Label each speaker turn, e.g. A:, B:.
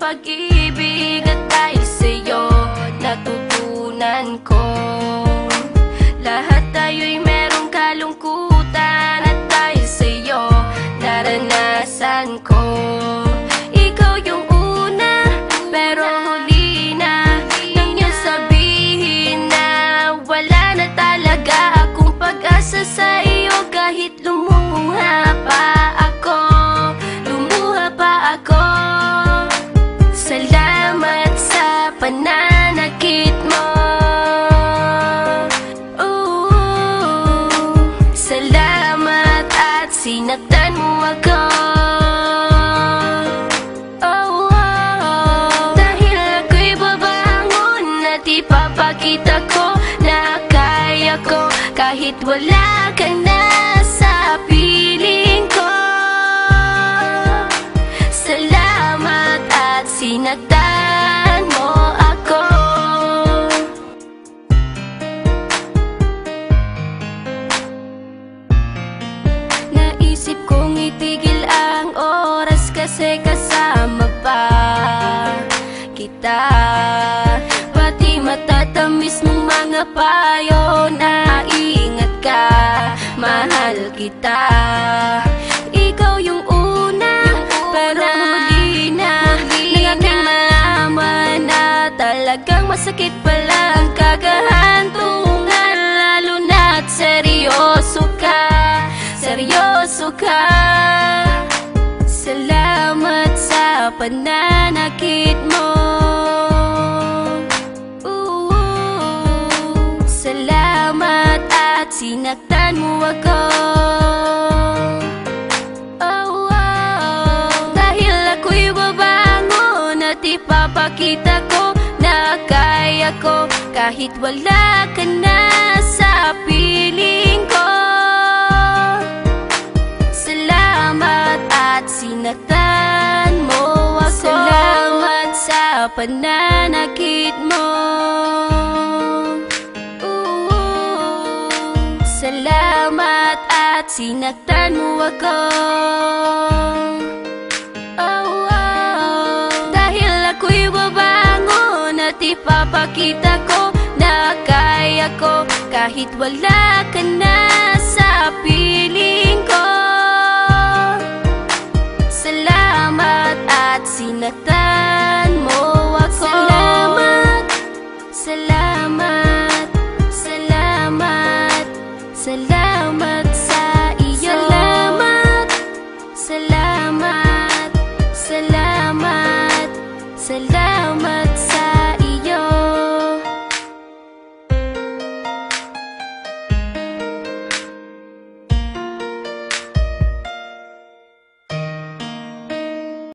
A: pag-ibig at dahil sa'yo natutunan ko. Lahat tayo'y merong kalungkutan at dahil sa'yo naranasan ko. Ikaw yung una pero huli na nang iyong sabihin na wala na talaga akong pag-asa sa iyo. Kahit lumuha pa ako, salamat sa pananakit mo. Salamat at sinaktan mo ako. Dahil ako'y babangon at ipapakita ko na kaya ko kahit wala ka na sa piling ko. Salamat at sinaktan mo ako. Naisip kong itigil ang oras kasi kasama pa kita. Pati matatamis mong mga payo na ingat ka, mahal kita. Ikaw yung una pero huli na nang aking malaman na talagang masakit pala ang kagahantungan. Lalo na't seryoso ka, seryoso ka. Salamat sa pananakit mo. Salamat at sinaktan mo ako. Dahil ako'y babangon at ipapakita ko na kaya ko kahit wala ka na sa piling ko. Salamat at sinaktan mo ako. Salamat sa pananakit mo. Salamat at sinaktan mo ako. Dahil ako'y babangon at ipapakita ko na kaya ko kahit wala ka na sa piling ko. Salamat at sinaktan mo ako. Salamat, salamat, salamat, salamat.